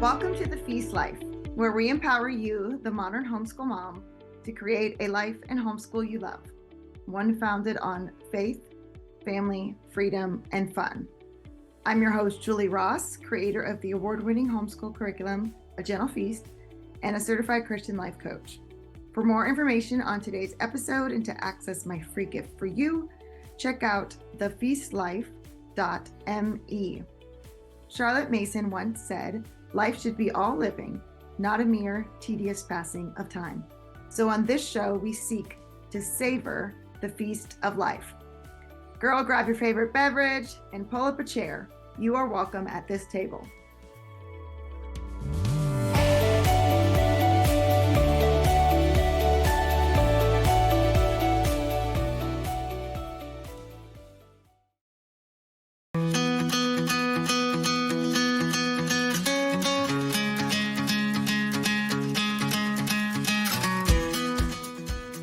Welcome to the Feast Life, where we empower you, the modern homeschool mom, to create a life and homeschool you love, one founded on faith, family, freedom, and fun. I'm your host, Julie Ross, creator of the award-winning homeschool curriculum, A Gentle Feast, and a certified Christian life coach. For more information on today's episode and to access my free gift for you, check out thefeastlife.me. Charlotte Mason once said, "Life should be all living, not a mere tedious passing of time." So on this show, we seek to savor the feast of life. Girl, grab your favorite beverage and pull up a chair. You are welcome at this table.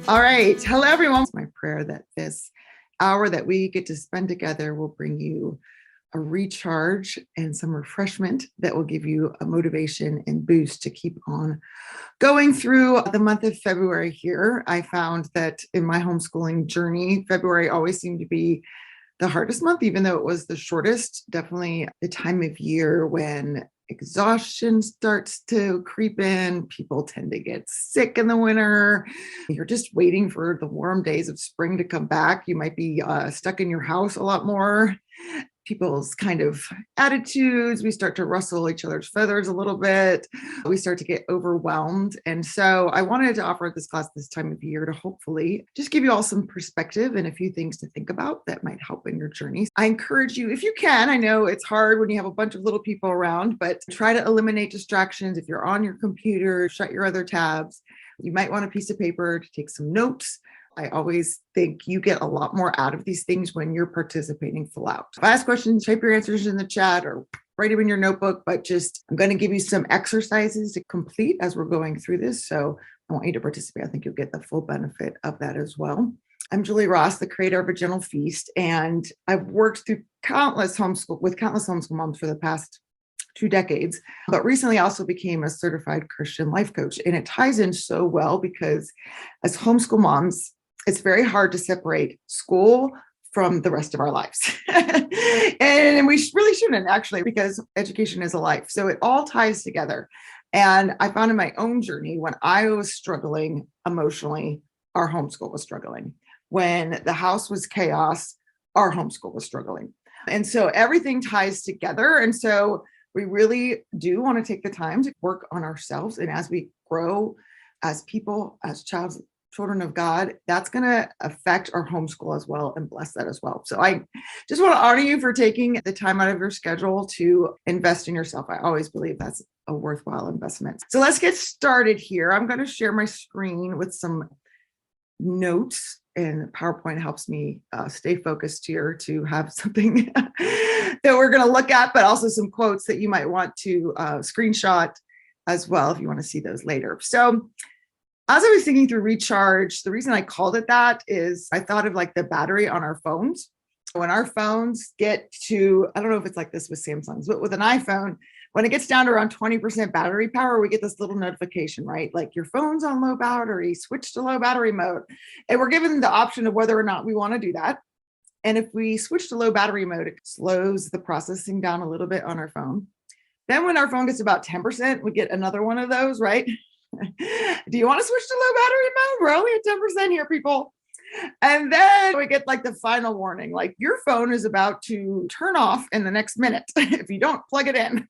All right. Hello, everyone. It's my prayer that this hour that we get to spend together will bring you a recharge and some refreshment that will give you a motivation and boost to keep on going through the month of February here. I found that in my homeschooling journey, February always seemed to be the hardest month, even though it was the shortest. Definitely the time of year when exhaustion starts to creep in. People tend to get sick in the winter. You're just waiting for the warm days of spring to come back. You might be stuck in your house a lot more. People's kind of attitudes, we start to rustle each other's feathers a little bit. We start to get overwhelmed. And so I wanted to offer this class this time of year to hopefully just give you all some perspective and a few things to think about that might help in your journey. I encourage you, if you can, I know it's hard when you have a bunch of little people around, but try to eliminate distractions. If you're on your computer, shut your other tabs. You might want a piece of paper to take some notes. I always think you get a lot more out of these things when you're participating full out. If I ask questions, type your answers in the chat or write them in your notebook, but I'm going to give you some exercises to complete as we're going through this. So I want you to participate. I think you'll get the full benefit of that as well. I'm Julie Ross, the creator of A Gentle Feast, and I've worked through countless homeschool moms for the past 2 decades, but recently I also became a certified Christian life coach. And it ties in so well because as homeschool moms, it's very hard to separate school from the rest of our lives. And we really shouldn't, actually, because education is a life. So it all ties together. And I found in my own journey, when I was struggling emotionally, our homeschool was struggling. When the house was chaos, our homeschool was struggling. And so everything ties together. And so we really do want to take the time to work on ourselves. And as we grow as people, as children of God, that's going to affect our homeschool as well and bless that as well. So I just want to honor you for taking the time out of your schedule to invest in yourself. I always believe that's a worthwhile investment. So let's get started here. I'm going to share my screen with some notes, and PowerPoint helps me stay focused here to have something that we're going to look at, but also some quotes that you might want to screenshot as well if you want to see those later. So as I was thinking through recharge, the reason I called it that is I thought of like the battery on our phones. When our phones get to, I don't know if it's like this with Samsungs, but with an iPhone, when it gets down to around 20% battery power, we get this little notification, right? Like your phone's on low battery, switch to low battery mode. And we're given the option of whether or not we want to do that. And if we switch to low battery mode, it slows the processing down a little bit on our phone. Then when our phone gets about 10%, we get another one of those, right? Do you want to switch to low battery mode? We're only at 10% here, people. And then we get like the final warning, like your phone is about to turn off in the next minute if you don't plug it in.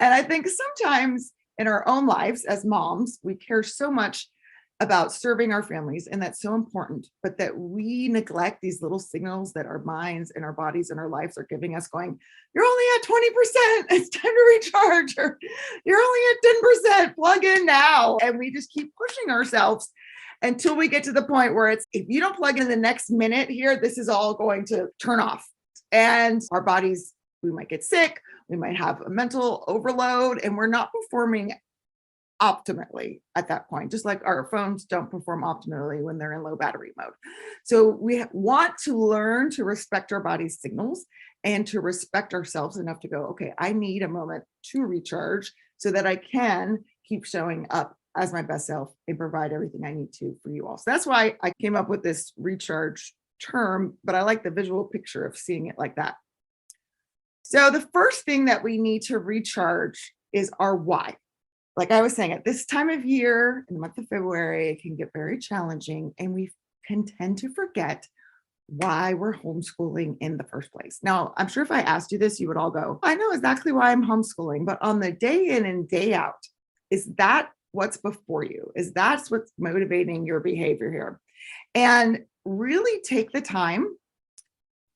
And I think sometimes in our own lives as moms, we care so much about serving our families, and that's so important, but that we neglect these little signals that our minds and our bodies and our lives are giving us going, you're only at 20%, it's time to recharge, or you're only at 10%, plug in now. And we just keep pushing ourselves until we get to the point where it's, if you don't plug in the next minute here, this is all going to turn off. And our bodies, we might get sick, we might have a mental overload, and we're not performing optimally at that point, just like our phones don't perform optimally when they're in low battery mode. So we want to learn to respect our body's signals and to respect ourselves enough to go, okay, I need a moment to recharge so that I can keep showing up as my best self and provide everything I need to for you all. So that's why I came up with this recharge term, but I like the visual picture of seeing it like that. So the first thing that we need to recharge is our why. Like I was saying, at this time of year, in the month of February, it can get very challenging, and we can tend to forget why we're homeschooling in the first place. Now, I'm sure if I asked you this, you would all go, I know exactly why I'm homeschooling, but on the day in and day out, is that what's before you? Is that what's motivating your behavior here? And really take the time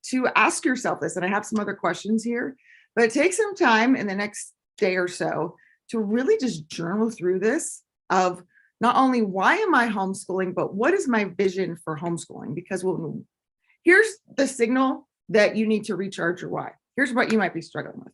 to ask yourself this. And I have some other questions here, but take some time in the next day or so to really just journal through this of not only why am I homeschooling, but what is my vision for homeschooling? Because here's the signal that you need to recharge your why. Here's what you might be struggling with.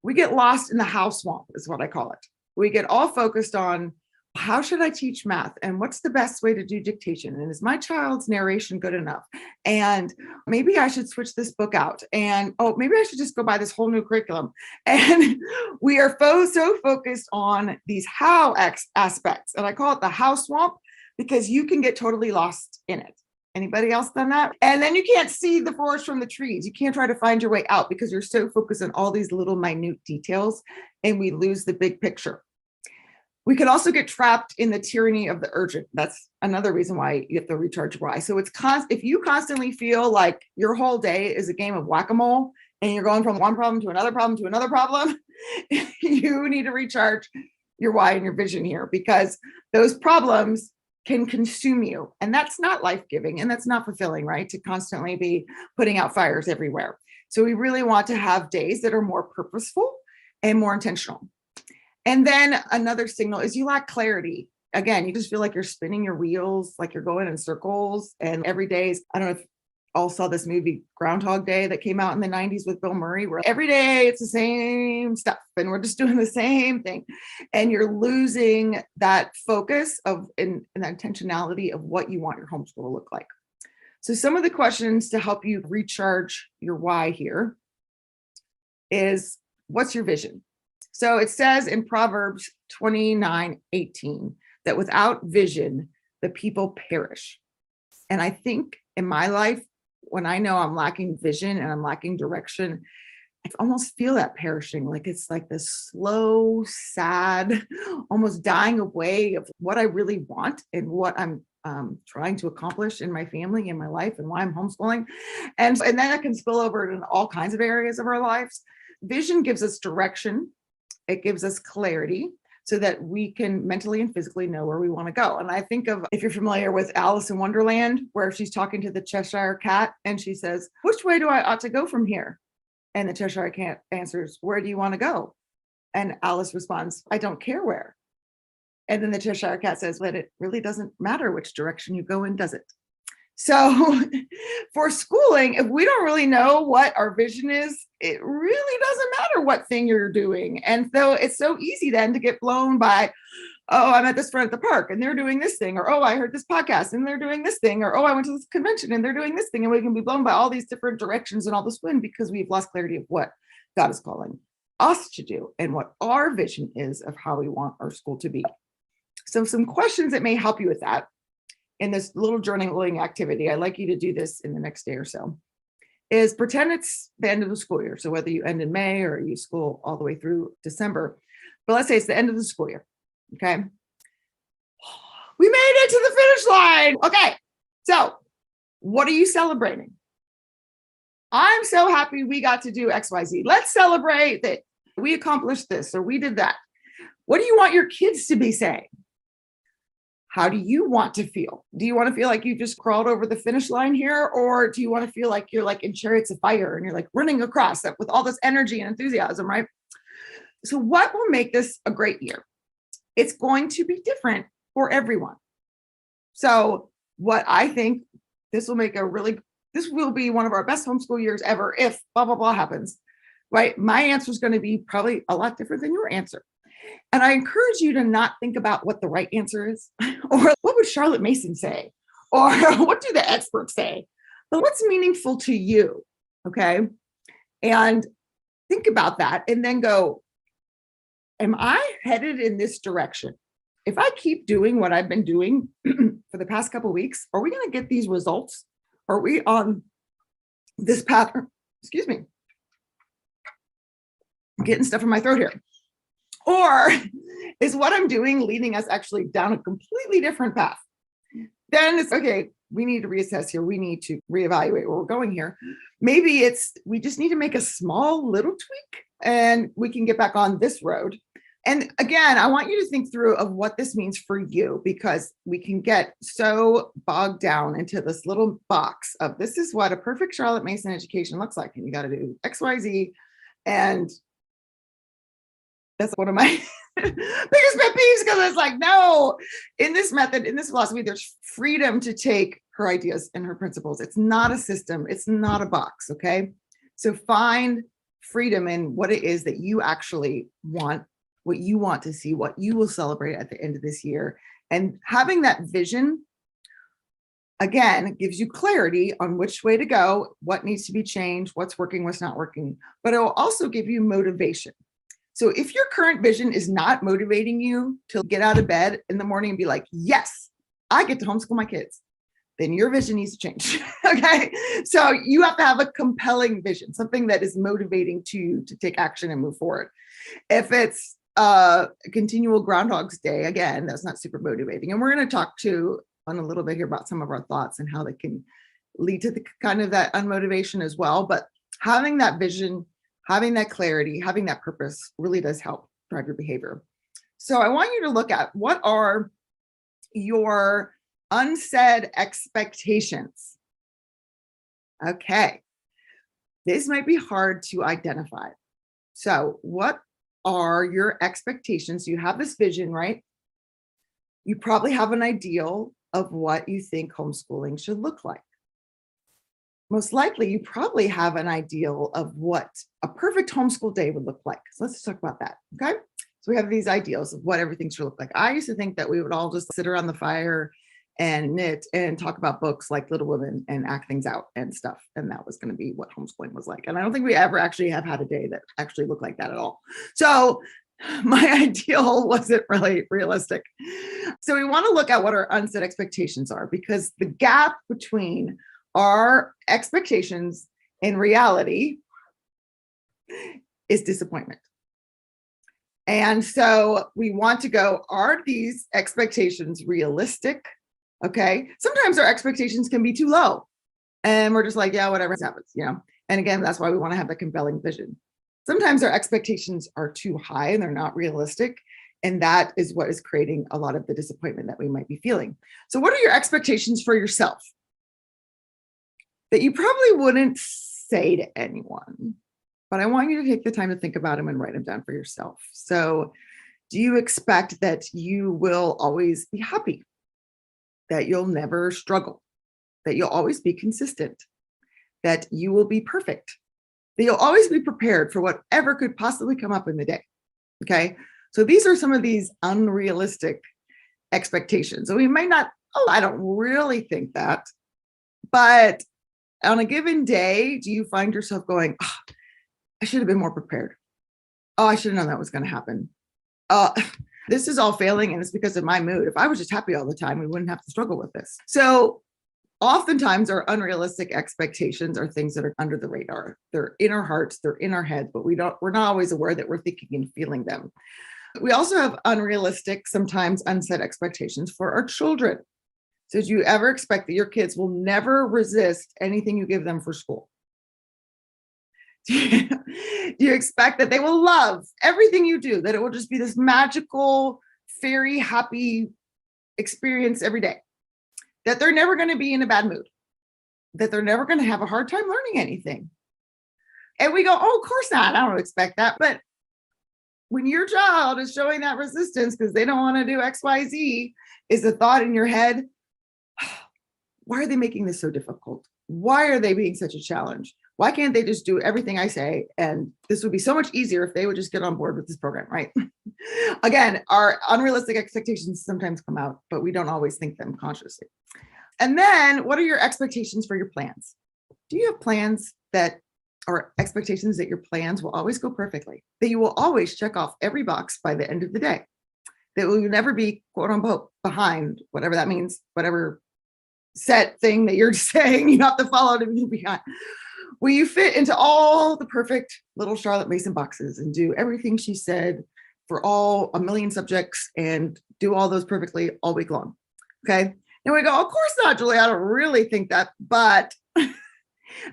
We get lost in the how swamp, is what I call it. We get all focused on how should I teach math, and what's the best way to do dictation, and is my child's narration good enough, and maybe I should switch this book out, and oh, maybe I should just go buy this whole new curriculum. And we are so focused on these how aspects, and I call it the how swamp because you can get totally lost in it. Anybody else done that? And then you can't see the forest from the trees. You can't try to find your way out because you're so focused on all these little minute details, and we lose the big picture. We can also get trapped in the tyranny of the urgent. That's another reason why you have to recharge your why. So if you constantly feel like your whole day is a game of whack-a-mole and you're going from one problem to another problem to another problem, you need to recharge your why and your vision here, because those problems can consume you. And that's not life-giving and that's not fulfilling, right? To constantly be putting out fires everywhere. So we really want to have days that are more purposeful and more intentional. And then another signal is you lack clarity. Again, you just feel like you're spinning your wheels, like you're going in circles. And every day is, I don't know if you all saw this movie Groundhog Day that came out in the 90s with Bill Murray, where every day it's the same stuff and we're just doing the same thing. And you're losing that focus of and that intentionality of what you want your homeschool to look like. So some of the questions to help you recharge your why here is, what's your vision? So it says in Proverbs 29:18 that without vision, the people perish. And I think in my life, when I know I'm lacking vision and I'm lacking direction, I almost feel that perishing. Like it's like this slow, sad, almost dying away of what I really want and what I'm trying to accomplish in my family, in my life, and why I'm homeschooling. And then it can spill over in all kinds of areas of our lives. Vision gives us direction. It gives us clarity so that we can mentally and physically know where we want to go. And I think of, if you're familiar with Alice in Wonderland, where she's talking to the Cheshire Cat and she says, which way do I ought to go from here? And the Cheshire Cat answers, where do you want to go? And Alice responds, I don't care where. And then the Cheshire Cat says, but it really doesn't matter which direction you go in, does it? So for schooling, if we don't really know what our vision is, it really doesn't matter what thing you're doing. And so it's so easy then to get blown by, oh, I met this friend at the park and they're doing this thing, or, oh, I heard this podcast and they're doing this thing, or, oh, I went to this convention and they're doing this thing. And we can be blown by all these different directions and all this wind because we've lost clarity of what God is calling us to do and what our vision is of how we want our school to be. So some questions that may help you with that in this little journaling activity, I'd like you to do this in the next day or so, is pretend it's the end of the school year. So whether you end in May or you school all the way through December, but let's say it's the end of the school year, okay? We made it to the finish line. Okay, so what are you celebrating? I'm so happy we got to do XYZ. Let's celebrate that we accomplished this or we did that. What do you want your kids to be saying? How do you want to feel? Do you want to feel like you just crawled over the finish line here? Or do you want to feel like you're like in chariots of fire and you're like running across that with all this energy and enthusiasm, right? So what will make this a great year? It's going to be different for everyone. So what I think this will be one of our best homeschool years ever if blah, blah, blah happens, right? My answer is going to be probably a lot different than your answer. And I encourage you to not think about what the right answer is, or what would Charlotte Mason say, or what do the experts say, but what's meaningful to you, okay? And think about that and then go, am I headed in this direction? If I keep doing what I've been doing for the past couple of weeks, are we going to get these results? Are we on this path? Excuse me. I'm getting stuff in my throat here. Or is what I'm doing leading us actually down a completely different path? Then it's okay. We need to reassess here. We need to reevaluate where we're going here. Maybe we just need to make a small little tweak and we can get back on this road. And again, I want you to think through of what this means for you, because we can get so bogged down into this little box of this is what a perfect Charlotte Mason education looks like. And you got to do X, Y, Z. And that's one of my biggest pet peeves, because it's like, no, in this method, in this philosophy, there's freedom to take her ideas and her principles. It's not a system. It's not a box. Okay. So find freedom in what it is that you actually want, what you want to see, what you will celebrate at the end of this year. And having that vision, again, gives you clarity on which way to go, what needs to be changed, what's working, what's not working, but it will also give you motivation. So if your current vision is not motivating you to get out of bed in the morning and be like, yes, I get to homeschool my kids, then your vision needs to change. Okay. So you have to have a compelling vision, something that is motivating to take action and move forward. If it's continual Groundhog's Day, again, that's not super motivating. And we're going to talk on a little bit here about some of our thoughts and how they can lead to the kind of that unmotivation as well. But having that vision, having that clarity, having that purpose really does help drive your behavior. So I want you to look at what are your unsaid expectations. Okay. This might be hard to identify. So what are your expectations? You have this vision, right? You probably have an ideal of what you think homeschooling should look like. Most likely, you probably have an ideal of what a perfect homeschool day would look like. So let's talk about that, okay? So we have these ideals of what everything should look like. I used to think that we would all just sit around the fire and knit and talk about books like Little Women and act things out and stuff. And that was going to be what homeschooling was like. And I don't think we ever actually have had a day that actually looked like that at all. So my ideal wasn't really realistic. So we want to look at what our unset expectations are, because the gap between our expectations and reality is disappointment. And so we want to go, are these expectations realistic? Okay. Sometimes our expectations can be too low and we're just like, yeah, whatever happens, And again, that's why we want to have a compelling vision. Sometimes our expectations are too high and they're not realistic. And that is what is creating a lot of the disappointment that we might be feeling. So what are your expectations for yourself that you probably wouldn't say to anyone? But I want you to take the time to think about them and write them down for yourself. So do you expect that you will always be happy? That you'll never struggle? That you'll always be consistent? That you will be perfect? That you'll always be prepared for whatever could possibly come up in the day? Okay. So these are some of these unrealistic expectations. So we may not, I don't really think that. But on a given day, do you find yourself going, I should have been more prepared? I should have known that was going to happen. This is all failing and it's because of my mood. If I was just happy all the time, we wouldn't have to struggle with this. So oftentimes our unrealistic expectations are things that are under the radar. They're in our hearts, they're in our heads, but we're not always aware that we're thinking and feeling them. We also have unrealistic, sometimes unset expectations for our children. So do you ever expect that your kids will never resist anything you give them for school? Do you expect that they will love everything you do, that it will just be this magical, fairy, happy experience every day? That they're never going to be in a bad mood? That they're never going to have a hard time learning anything? And we go, of course not. I don't expect that. But when your child is showing that resistance because they don't want to do X, Y, Z, is the thought in your head, why are they making this so difficult? Why are they being such a challenge? Why can't they just do everything I say? And this would be so much easier if they would just get on board with this program, right? Again, our unrealistic expectations sometimes come out, but we don't always think them consciously. And then what are your expectations for your plans? Do you have plans that or expectations that your plans will always go perfectly, that you will always check off every box by the end of the day, that will never be quote unquote behind, whatever that means, whatever set thing that you're saying you have to follow to be behind. Will you fit into all the perfect little Charlotte Mason boxes and do everything she said for all a million subjects and do all those perfectly all week long? Okay. And we go, of course not, Julie. I don't really think that. But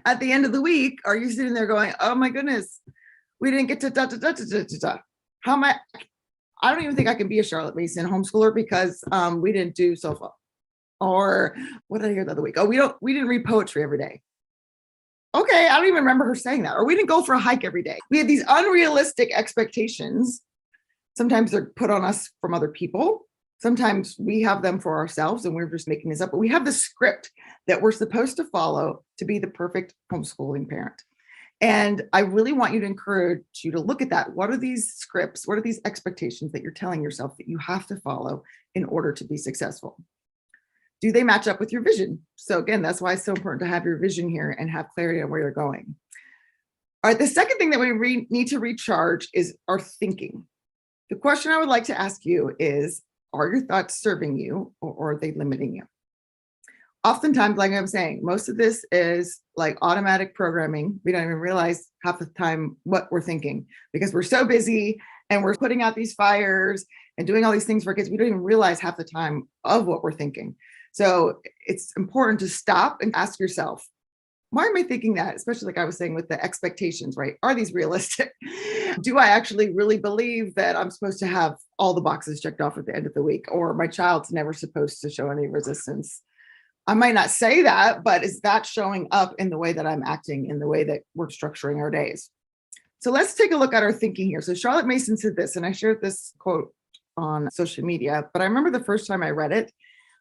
at the end of the week, are you sitting there going, oh my goodness, we didn't get to da da da da da da? How am I don't even think I can be a Charlotte Mason homeschooler because we didn't do SOFA. Or what did I hear the other week? Oh, we didn't read poetry every day. Okay, I don't even remember her saying that. Or we didn't go for a hike every day. We had these unrealistic expectations. Sometimes they're put on us from other people. Sometimes we have them for ourselves and we're just making this up. But we have the script that we're supposed to follow to be the perfect homeschooling parent. And I really want you to encourage you to look at that. What are these scripts? What are these expectations that you're telling yourself that you have to follow in order to be successful? Do they match up with your vision? So again, that's why it's so important to have your vision here and have clarity on where you're going. All right, the second thing that we need to recharge is our thinking. The question I would like to ask you is, are your thoughts serving you or are they limiting you? Oftentimes, like I'm saying, most of this is like automatic programming. We don't even realize half the time what we're thinking because we're so busy and we're putting out these fires and doing all these things for kids. We don't even realize half the time of what we're thinking. So it's important to stop and ask yourself, why am I thinking that? Especially like I was saying with the expectations, right? Are these realistic? Do I actually really believe that I'm supposed to have all the boxes checked off at the end of the week, or my child's never supposed to show any resistance? I might not say that, but is that showing up in the way that I'm acting, in the way that we're structuring our days? So let's take a look at our thinking here. So Charlotte Mason said this, and I shared this quote on social media, but I remember the first time I read it,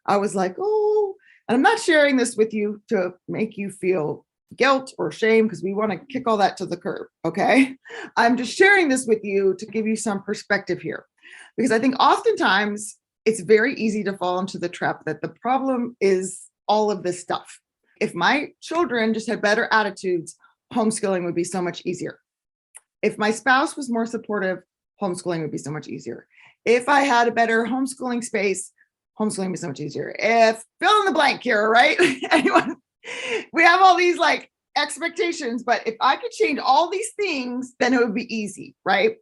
I was like, oh, and I'm not sharing this with you to make you feel guilt or shame because we want to kick all that to the curb. Okay. I'm just sharing this with you to give you some perspective here, because I think oftentimes it's very easy to fall into the trap that the problem is all of this stuff. If my children just had better attitudes, homeschooling would be so much easier. If my spouse was more supportive, homeschooling would be so much easier. If I had a better homeschooling space, homeschooling would be so much easier. If fill in the blank here, right? Anyone? We have all these like expectations, but if I could change all these things, then it would be easy, right?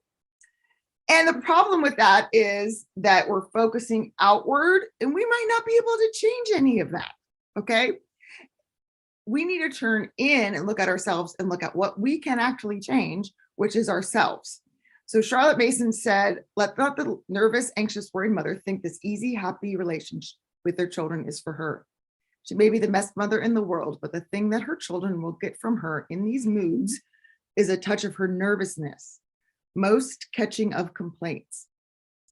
And the problem with that is that we're focusing outward and we might not be able to change any of that. Okay. We need to turn in and look at ourselves and look at what we can actually change, which is ourselves. So Charlotte Mason said, let not the nervous, anxious, worried mother think this easy, happy relationship with their children is for her. She may be the best mother in the world, but the thing that her children will get from her in these moods is a touch of her nervousness, most catching of complaints.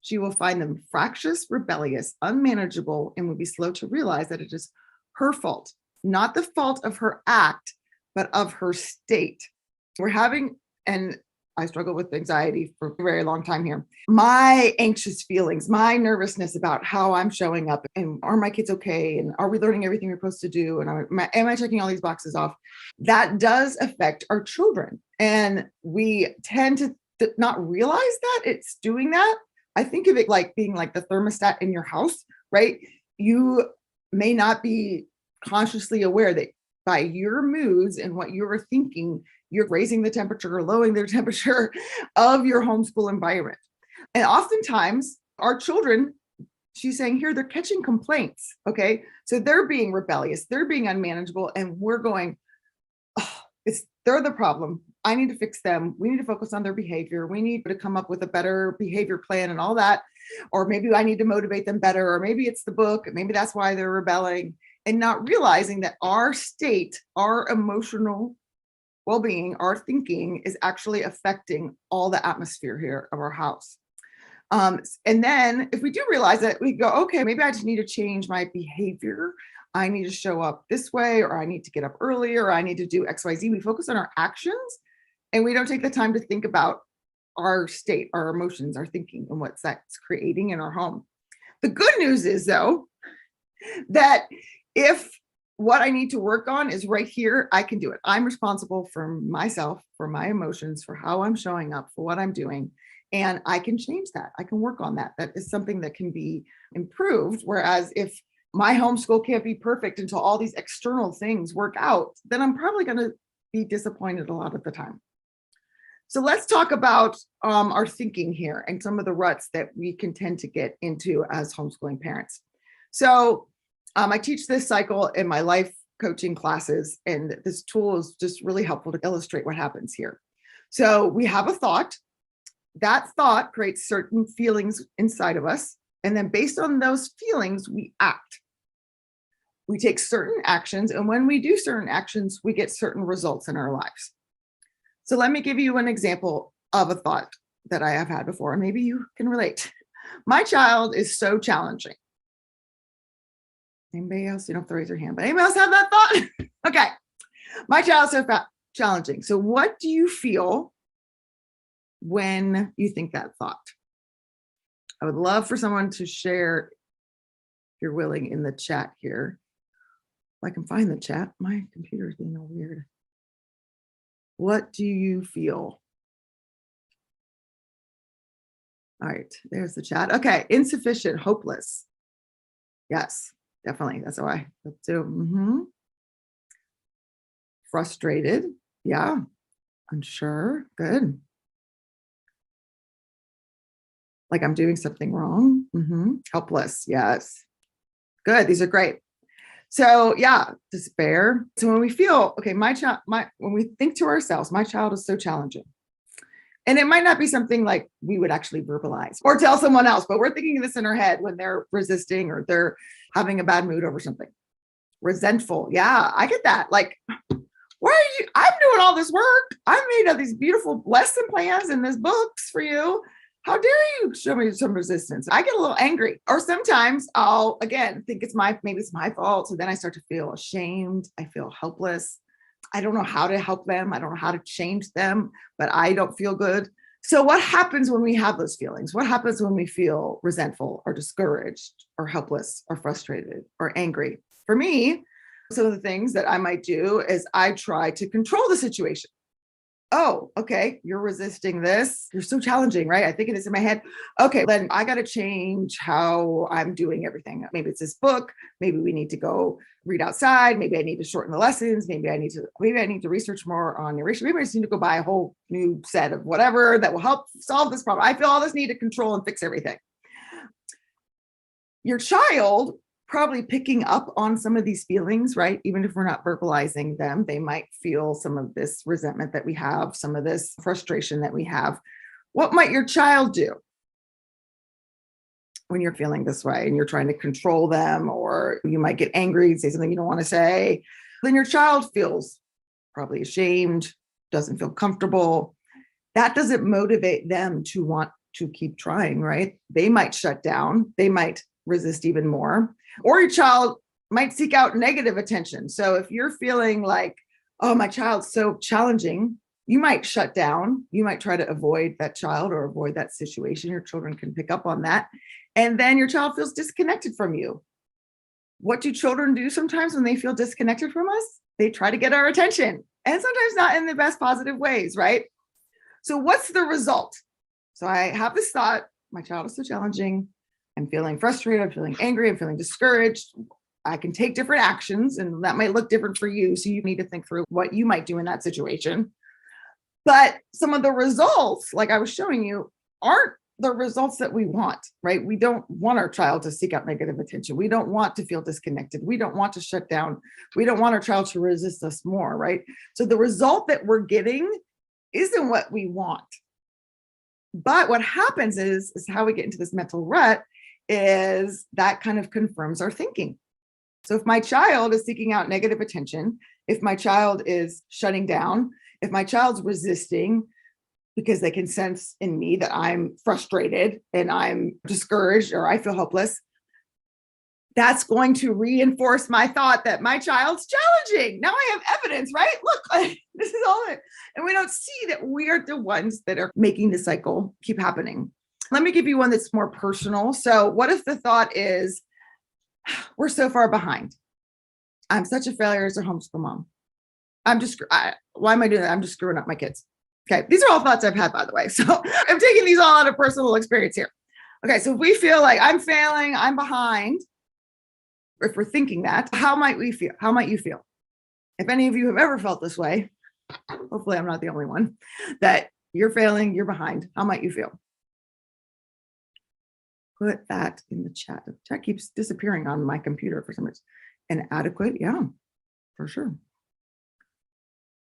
She will find them fractious, rebellious, unmanageable, and will be slow to realize that it is her fault, not the fault of her act, but of her state. We're having, and I struggle with anxiety for a very long time here. My anxious feelings, my nervousness about how I'm showing up and are my kids okay? And are we learning everything we're supposed to do? And am I checking all these boxes off? That does affect our children. And we tend to not realize that it's doing that. I think of it like being like the thermostat in your house, right? You may not be consciously aware that by your moods and what you're thinking, you're raising the temperature or lowering the temperature of your homeschool environment. And oftentimes our children, she's saying here, they're catching complaints. Okay. So they're being rebellious, they're being unmanageable. And we're going, oh, they're the problem. I need to fix them. We need to focus on their behavior. We need to come up with a better behavior plan and all that. Or maybe I need to motivate them better. Or maybe it's the book. Maybe that's why they're rebelling. And not realizing that our state, our emotional well-being, our thinking is actually affecting all the atmosphere here of our house. And then if we do realize that, we go, okay, maybe I just need to change my behavior. I need to show up this way, or I need to get up earlier, or I need to do X, Y, Z. We focus on our actions and we don't take the time to think about our state, our emotions, our thinking, and what's that's creating in our home. The good news is, though, that if what I need to work on is right here. I can do it. I'm responsible for myself, for my emotions, for how I'm showing up, for what I'm doing. And I can change that. I can work on that. That is something that can be improved. Whereas if my homeschool can't be perfect until all these external things work out, then I'm probably going to be disappointed a lot of the time. So let's talk about our thinking here and some of the ruts that we can tend to get into as homeschooling parents. So I teach this cycle in my life coaching classes, and this tool is just really helpful to illustrate what happens here. So we have a thought. That thought creates certain feelings inside of us. And then based on those feelings, we act. We take certain actions. And when we do certain actions, we get certain results in our lives. So let me give you an example of a thought that I have had before. Maybe you can relate. My child is so challenging. Anybody else? You don't have to raise your hand, but anybody else have that thought? Okay. My child is so challenging. So what do you feel when you think that thought? I would love for someone to share, if you're willing, in the chat here. If I can find the chat, my computer is being all weird. What do you feel? All right, there's the chat. Okay, insufficient, hopeless. Yes, definitely. That's how I feel too. Frustrated. Yeah, unsure. Good. Like I'm doing something wrong. Helpless. Yes. Good. These are great. So yeah, despair. So when we feel, okay, when we think to ourselves, my child is so challenging. And it might not be something like we would actually verbalize or tell someone else, but we're thinking this in our head when they're resisting or they're having a bad mood over something. Resentful. Yeah, I get that. Like, why are you? I'm doing all this work. I made all these beautiful lesson plans and these books for you. How dare you show me some resistance? I get a little angry. Or sometimes I'll, again, think maybe it's my fault. So then I start to feel ashamed. I feel helpless. I don't know how to help them. I don't know how to change them, but I don't feel good. So what happens when we have those feelings? What happens when we feel resentful or discouraged or helpless or frustrated or angry? For me, some of the things that I might do is I try to control the situation. Oh, okay, you're resisting this. You're so challenging, right? I think of this in my head. Okay, then I got to change how I'm doing everything. Maybe it's this book. Maybe we need to go read outside. Maybe I need to shorten the lessons. Maybe I need to research more on narration. Maybe I just need to go buy a whole new set of whatever that will help solve this problem. I feel all this need to control and fix everything. Your child probably picking up on some of these feelings, right? Even if we're not verbalizing them, they might feel some of this resentment that we have, some of this frustration that we have. What might your child do when you're feeling this way and you're trying to control them, or you might get angry and say something you don't want to say? Then your child feels probably ashamed, doesn't feel comfortable. That doesn't motivate them to want to keep trying, right? They might shut down. They might resist even more. Or your child might seek out negative attention. So if you're feeling like, oh, my child's so challenging, you might shut down. You might try to avoid that child or avoid that situation. Your children can pick up on that. And then your child feels disconnected from you. What do children do sometimes when they feel disconnected from us? They try to get our attention, and sometimes not in the best positive ways, right? So what's the result? So I have this thought, my child is so challenging. I'm feeling frustrated, I'm feeling angry, I'm feeling discouraged. I can take different actions, and that might look different for you. So you need to think through what you might do in that situation. But some of the results, like I was showing you, aren't the results that we want, right? We don't want our child to seek out negative attention. We don't want to feel disconnected. We don't want to shut down. We don't want our child to resist us more, right? So the result that we're getting isn't what we want. But what happens is how we get into this mental rut is that kind of confirms our thinking. So if my child is seeking out negative attention, if my child is shutting down, if my child's resisting because they can sense in me that I'm frustrated and I'm discouraged or I feel hopeless, that's going to reinforce my thought that my child's challenging. Now I have evidence, right? Look, this is all it. And we don't see that we are the ones that are making the cycle keep happening. Let me give you one that's more personal. So what if the thought is, we're so far behind. I'm such a failure as a homeschool mom. Why am I doing that? I'm just screwing up my kids. Okay. These are all thoughts I've had, by the way. So I'm taking these all out of personal experience here. Okay. So if we feel like I'm failing, I'm behind, if we're thinking that, how might we feel? How might you feel? If any of you have ever felt this way, hopefully I'm not the only one, that you're failing, you're behind. How might you feel? Put that in the chat. The chat keeps disappearing on my computer for some reason. Inadequate, yeah, for sure.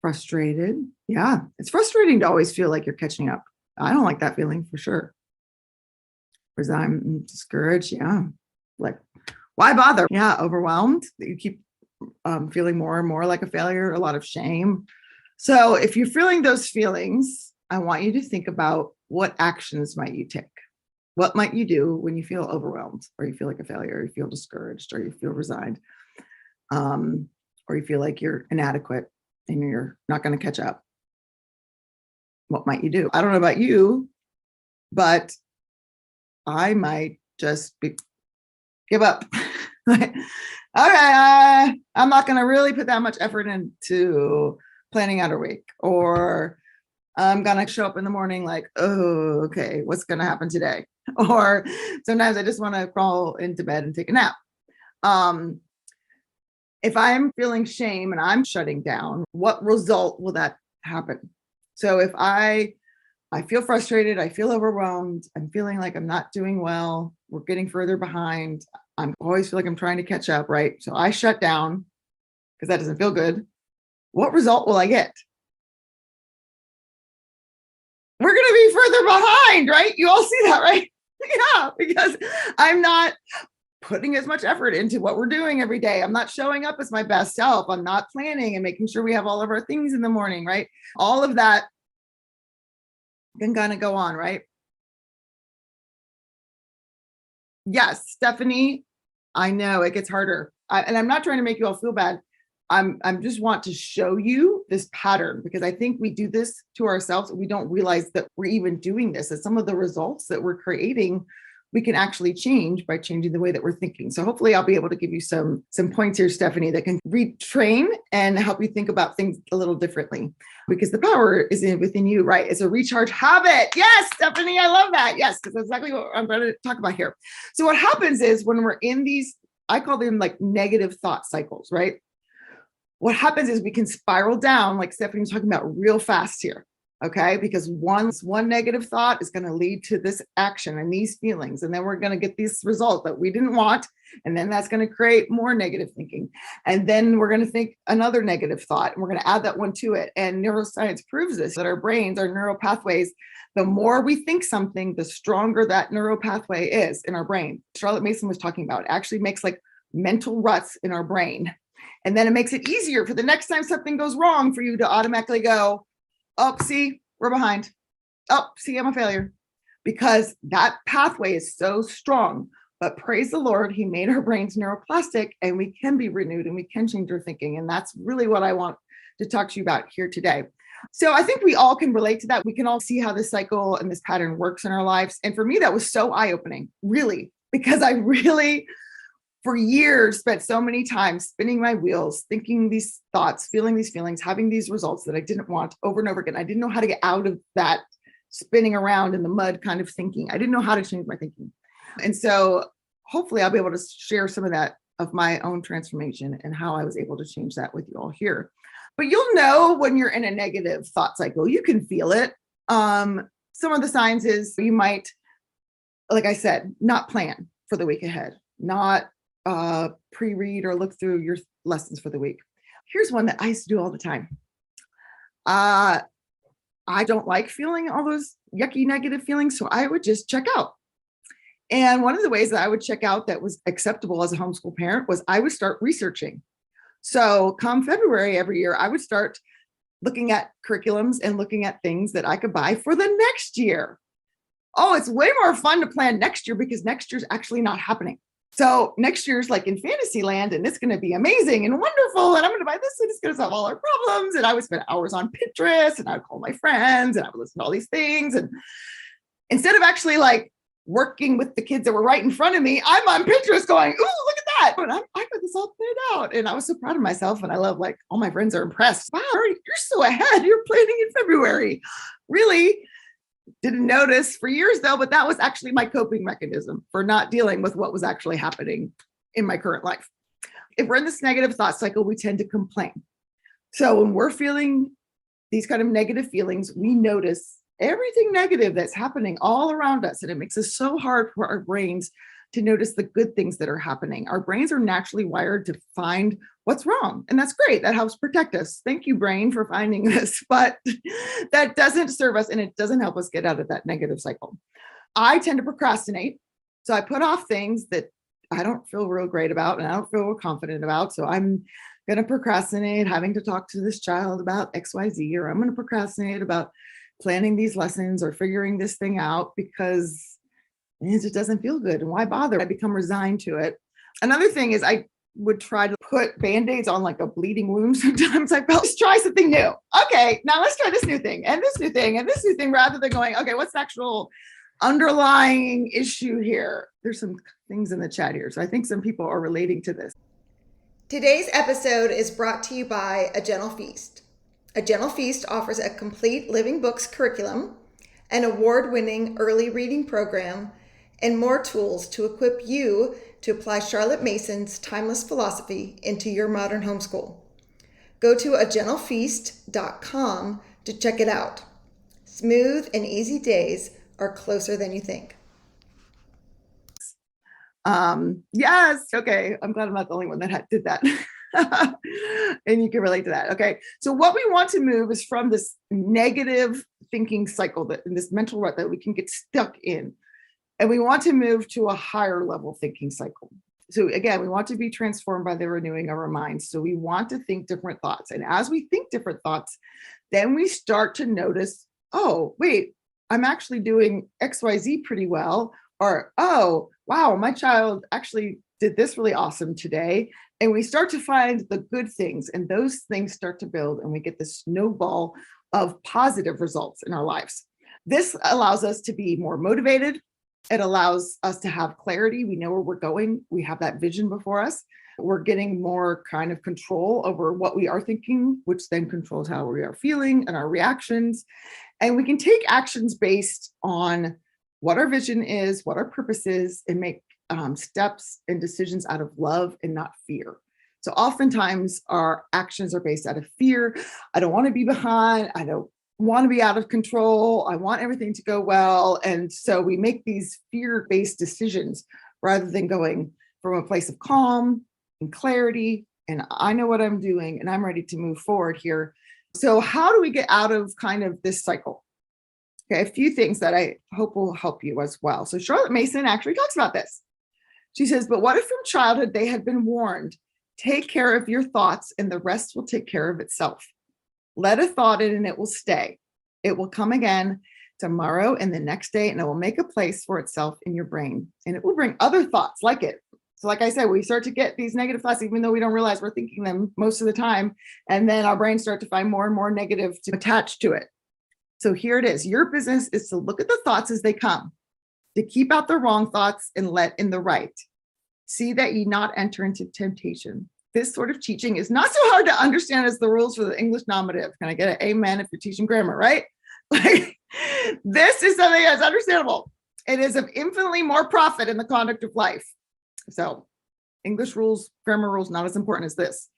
Frustrated, yeah. It's frustrating to always feel like you're catching up. I don't like that feeling for sure. Resigned, discouraged, yeah. Like, why bother? Yeah, overwhelmed. You keep feeling more and more like a failure, a lot of shame. So if you're feeling those feelings, I want you to think about what actions might you take? What might you do when you feel overwhelmed, or you feel like a failure, or you feel discouraged, or you feel resigned, or you feel like you're inadequate and you're not going to catch up? What might you do? I don't know about you, but I might just give up. Okay, I'm not going to really put that much effort into planning out a week, or I'm going to show up in the morning like, oh, okay, what's going to happen today? Or sometimes I just want to crawl into bed and take a nap. If I'm feeling shame and I'm shutting down, what result will that happen? So if I feel frustrated, I feel overwhelmed, I'm feeling like I'm not doing well, we're getting further behind, I'm always feel like I'm trying to catch up, right? So I shut down because that doesn't feel good. What result will I get? We're going to be further behind, right? You all see that, right? Yeah, because I'm not putting as much effort into what we're doing every day. I'm not showing up as my best self. I'm not planning and making sure we have all of our things in the morning, right? All of that can kind of go on, right? Yes, Stephanie, I know it gets harder. And I'm not trying to make you all feel bad. I'm just want to show you this pattern, because I think we do this to ourselves and we don't realize that we're even doing this. And some of the results that we're creating, we can actually change by changing the way that we're thinking. So hopefully I'll be able to give you some points here, Stephanie, that can retrain and help you think about things a little differently, because the power is within you, right? It's a recharge habit. Yes, Stephanie, I love that. Yes, because that's exactly what I'm going to talk about here. So what happens is when we're in these, I call them like negative thought cycles, right? What happens is we can spiral down, like Stephanie was talking about, real fast here, okay? Because one negative thought is going to lead to this action and these feelings, and then we're going to get this result that we didn't want, and then that's going to create more negative thinking, and then we're going to think another negative thought, and we're going to add that one to it. And neuroscience proves this, that our brains, our neural pathways, the more we think something, the stronger that neural pathway is in our brain. Charlotte Mason was talking about, it actually makes like mental ruts in our brain. And then it makes it easier for the next time something goes wrong for you to automatically go, oh, see, we're behind. Oh, see, I'm a failure. Because that pathway is so strong. But praise the Lord, he made our brains neuroplastic, and we can be renewed and we can change our thinking. And that's really what I want to talk to you about here today. So I think we all can relate to that. We can all see how this cycle and this pattern works in our lives. And for me, that was so eye-opening, really, because I really, for years, spent so many times spinning my wheels, thinking these thoughts, feeling these feelings, having these results that I didn't want over and over again. I didn't know how to get out of that spinning around in the mud kind of thinking. I didn't know how to change my thinking. And so hopefully I'll be able to share some of that, of my own transformation and how I was able to change that with you all here. But you'll know when you're in a negative thought cycle, you can feel it. Some of the signs is you might, like I said, not plan for the week ahead, not pre-read or look through your lessons for the week. Here's one that I used to do all the time. I don't like feeling all those yucky negative feelings, so I would just check out. And one of the ways that I would check out that was acceptable as a homeschool parent was I would start researching. So come February every year, I would start looking at curriculums and looking at things that I could buy for the next year. Oh, it's way more fun to plan next year because next year's actually not happening. So next year's like in fantasy land, and it's going to be amazing and wonderful. And I'm going to buy this and it's going to solve all our problems. And I would spend hours on Pinterest and I would call my friends and I would listen to all these things. And instead of actually like working with the kids that were right in front of me, I'm on Pinterest going, ooh, look at that. And I got this all planned out. And I was so proud of myself. And I love, like, all my friends are impressed. Wow, you're so ahead. You're planning in February. Really? Didn't notice for years though, but that was actually my coping mechanism for not dealing with what was actually happening in my current life. If we're in this negative thought cycle, we tend to complain. So when we're feeling these kind of negative feelings, we notice everything negative that's happening all around us. And it makes it so hard for our brains to notice the good things that are happening. Our brains are naturally wired to find what's wrong. And that's great. That helps protect us. Thank you, brain, for finding this. But that doesn't serve us, and it doesn't help us get out of that negative cycle. I tend to procrastinate. So I put off things that I don't feel real great about and I don't feel real confident about. So I'm going to procrastinate having to talk to this child about XYZ, or I'm going to procrastinate about planning these lessons or figuring this thing out because it just doesn't feel good. And why bother? I become resigned to it. Another thing is I would try to put Band-Aids on like a bleeding wound. Sometimes I felt, let's try something new. Okay, now let's try this new thing and this new thing and this new thing, rather than going, okay, what's the actual underlying issue here? There's some things in the chat here. So I think some people are relating to this. Today's episode is brought to you by A Gentle Feast. A Gentle Feast offers a complete living books curriculum, an award-winning early reading program, and more tools to equip you to apply Charlotte Mason's timeless philosophy into your modern homeschool. Go to agentlefeast.com to check it out. Smooth and easy days are closer than you think. Yes. Okay. I'm glad I'm not the only one that did that. And you can relate to that. Okay. So what we want to move is from this negative thinking cycle, that in this mental rut that we can get stuck in. And we want to move to a higher level thinking cycle. So again, we want to be transformed by the renewing of our minds. So we want to think different thoughts. And as we think different thoughts, then we start to notice, oh, wait, I'm actually doing XYZ pretty well. Or, oh, wow, my child actually did this really awesome today. And we start to find the good things, and those things start to build, and we get this snowball of positive results in our lives. This allows us to be more motivated. It allows us to have clarity. We know where we're going. We have that vision before us. We're getting more kind of control over what we are thinking, which then controls how we are feeling and our reactions. And we can take actions based on what our vision is, what our purpose is, and make steps and decisions out of love and not fear. So oftentimes our actions are based out of fear. I don't want to be behind. I don't want to be out of control. I want everything to go well. And so we make these fear-based decisions rather than going from a place of calm and clarity. And I know what I'm doing and I'm ready to move forward here. So how do we get out of kind of this cycle? Okay, a few things that I hope will help you as well. So Charlotte Mason actually talks about this. She says, but what if from childhood they had been warned, take care of your thoughts and the rest will take care of itself. Let a thought in and it will stay. It will come again tomorrow and the next day, and it will make a place for itself in your brain. And it will bring other thoughts like it. So like I said, we start to get these negative thoughts, even though we don't realize we're thinking them most of the time. And then our brains start to find more and more negative to attach to it. So here it is. Your business is to look at the thoughts as they come, to keep out the wrong thoughts and let in the right. See that ye not enter into temptation. This sort of teaching is not so hard to understand as the rules for the English nominative. Can I get an amen if you're teaching grammar, right? Like, this is something that's understandable. It is of infinitely more profit in the conduct of life. So English rules, grammar rules, not as important as this.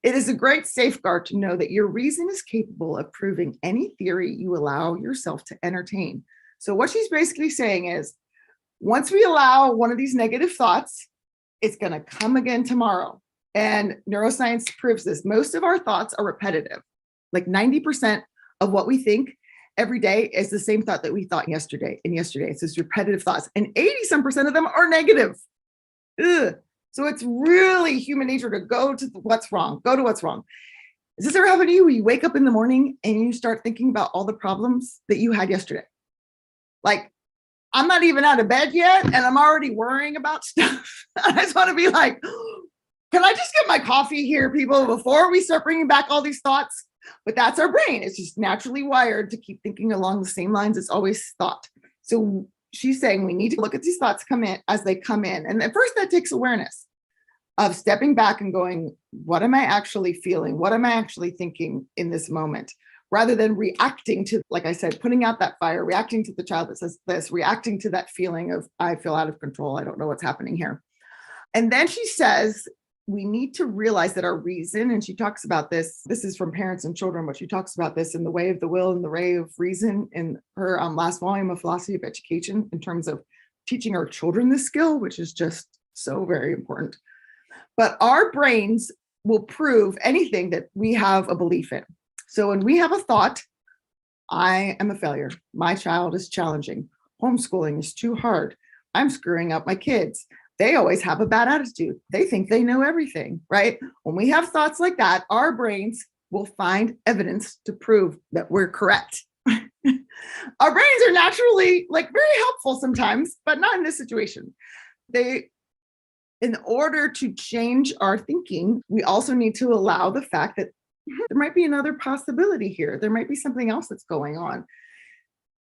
It is a great safeguard to know that your reason is capable of proving any theory you allow yourself to entertain. So what she's basically saying is, once we allow one of these negative thoughts, it's going to come again tomorrow. And neuroscience proves this. Most of our thoughts are repetitive. Like 90% of what we think every day is the same thought that we thought yesterday and yesterday. It's just repetitive thoughts. And 80% of them are negative. Ugh. So it's really human nature to go to what's wrong. Go to what's wrong. Does this ever happen to you where you wake up in the morning and you start thinking about all the problems that you had yesterday? Like, I'm not even out of bed yet and I'm already worrying about stuff. I just want to be like, can I just get my coffee here, people, before we start bringing back all these thoughts? But that's our brain. It's just naturally wired to keep thinking along the same lines it's always thought. So she's saying we need to look at these thoughts come in as they come in. And at first that takes awareness of stepping back and going, what am I actually feeling? What am I actually thinking in this moment? Rather than reacting to, like I said, putting out that fire, reacting to the child that says this, reacting to that feeling of, I feel out of control. I don't know what's happening here. And then she says, we need to realize that our reason, and she talks about this is from Parents and Children, but she talks about this in The Way of the Will and the Ray of Reason in her last volume of Philosophy of Education, in terms of teaching our children this skill, which is just so very important. But our brains will prove anything that we have a belief in. So when we have a thought, I am a failure, my child is challenging, homeschooling is too hard, I'm screwing up my kids, they always have a bad attitude, they think they know everything, right? When we have thoughts like that, our brains will find evidence to prove that we're correct. Our brains are naturally like very helpful sometimes, but not in this situation. In order to change our thinking, we also need to allow the fact that there might be another possibility here. There might be something else that's going on.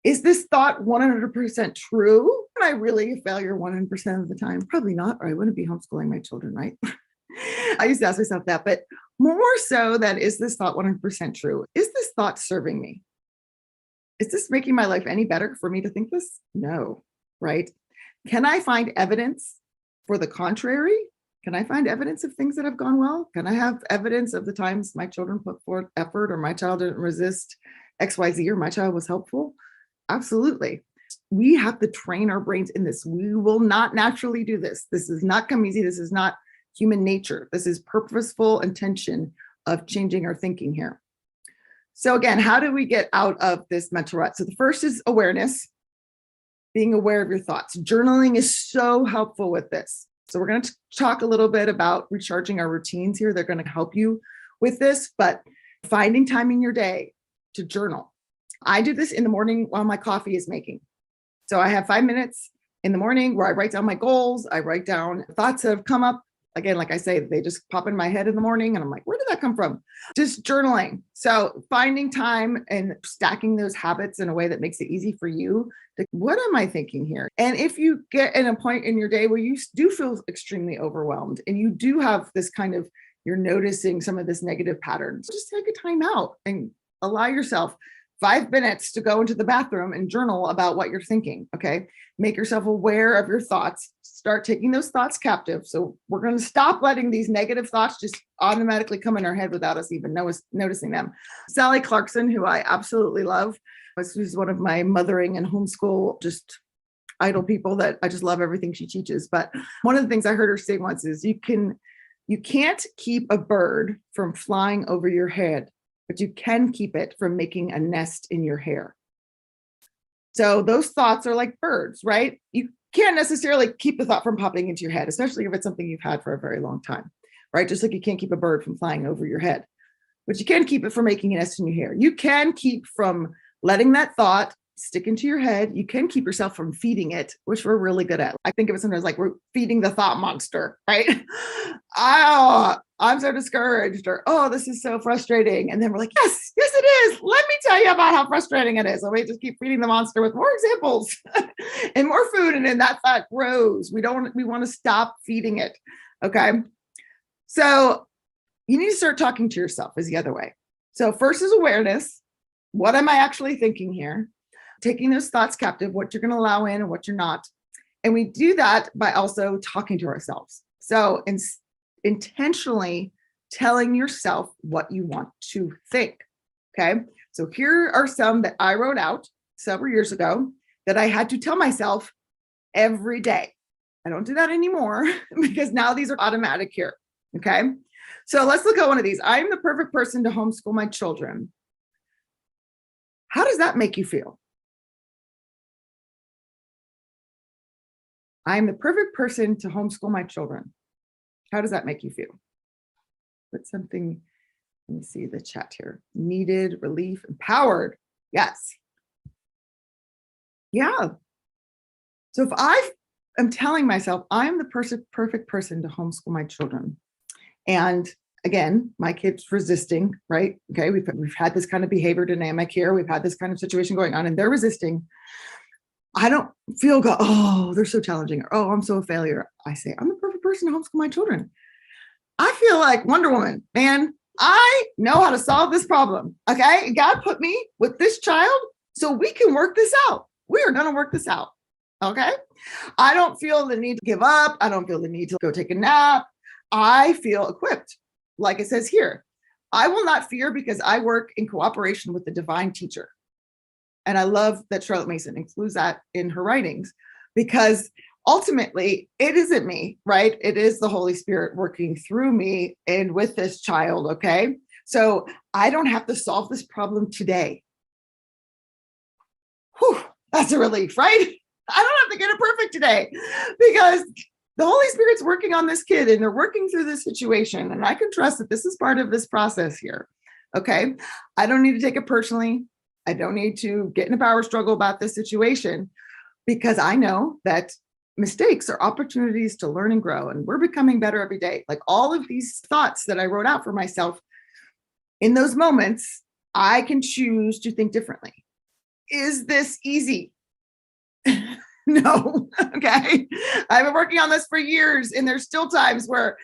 Is this thought 100% true? Am I really a failure 100% of the time? Probably not, or I wouldn't be homeschooling my children, right? I used to ask myself that, but more so than is this thought 100% true? Is this thought serving me? Is this making my life any better for me to think this? No, right? Can I find evidence for the contrary? Can I find evidence of things that have gone well? Can I have evidence of the times my children put forth effort, or my child didn't resist XYZ, or my child was helpful? Absolutely. We have to train our brains in this. We will not naturally do this. This does not come easy. This is not human nature. This is purposeful intention of changing our thinking here. So again, how do we get out of this mental rut? So the first is awareness, being aware of your thoughts. Journaling is so helpful with this. So we're going to talk a little bit about recharging our routines here. They're going to help you with this, but finding time in your day to journal. I do this in the morning while my coffee is making. So I have 5 minutes in the morning where I write down my goals. I write down thoughts that have come up. Again, like I say, they just pop in my head in the morning and I'm like, where did that come from? Just journaling. So finding time and stacking those habits in a way that makes it easy for you. What am I thinking here? And if you get in a point in your day where you do feel extremely overwhelmed and you do have this kind of, you're noticing some of this negative patterns, just take a time out and allow yourself 5 minutes to go into the bathroom and journal about what you're thinking. Okay. Make yourself aware of your thoughts. Start taking those thoughts captive. So we're going to stop letting these negative thoughts just automatically come in our head without us even noticing them. Sally Clarkson, who I absolutely love, was one of my mothering and homeschool just idol people that I just love everything she teaches. But one of the things I heard her say once is you can't keep a bird from flying over your head, but you can keep it from making a nest in your hair. So those thoughts are like birds, right? You can't necessarily keep the thought from popping into your head, especially if it's something you've had for a very long time, right? Just like you can't keep a bird from flying over your head, but you can keep it from making a nest in your hair. You can keep from letting that thought stick into your head. You can keep yourself from feeding it, which we're really good at. I think of it sometimes like we're feeding the thought monster, right? Oh, I'm so discouraged, or, oh, this is so frustrating. And then we're like, yes, it is. Let me tell you about how frustrating it is. So we just keep feeding the monster with more examples and more food. And then that thought grows. We want to stop feeding it. Okay. So you need to start talking to yourself is the other way. So first is awareness. What am I actually thinking here? Taking those thoughts captive, what you're going to allow in and what you're not. And we do that by also talking to ourselves. So intentionally telling yourself what you want to think. Okay. So here are some that I wrote out several years ago that I had to tell myself every day. I don't do that anymore because now these are automatic here. Okay. So let's look at one of these. I am the perfect person to homeschool my children. How does that make you feel? I am the perfect person to homeschool my children. How does that make you feel? Put something, let me see the chat here. Needed, relief, empowered. Yes. Yeah. So if I am telling myself I'm the perfect person to homeschool my children, and again, my kid's resisting, right? Okay, we've had this kind of behavior dynamic here. We've had this kind of situation going on, and they're resisting. I don't feel oh, they're so challenging, or oh, I'm so a failure. I say, I'm the perfect person to homeschool my children. I feel like Wonder Woman, man. I know how to solve this problem. Okay. God put me with this child so we can work this out. We are going to work this out. Okay. I don't feel the need to give up. I don't feel the need to go take a nap. I feel equipped. Like it says here, I will not fear because I work in cooperation with the divine teacher. And I love that Charlotte Mason includes that in her writings, because ultimately it isn't me, right? It is the Holy Spirit working through me and with this child. Okay. So I don't have to solve this problem today. Whew, that's a relief, right? I don't have to get it perfect today because the Holy Spirit's working on this kid and they're working through this situation. And I can trust that this is part of this process here. Okay. I don't need to take it personally. I don't need to get in a power struggle about this situation, because I know that mistakes are opportunities to learn and grow, and we're becoming better every day. Like all of these thoughts that I wrote out for myself in those moments, I can choose to think differently. Is this easy? No. Okay. I've been working on this for years, and there's still times where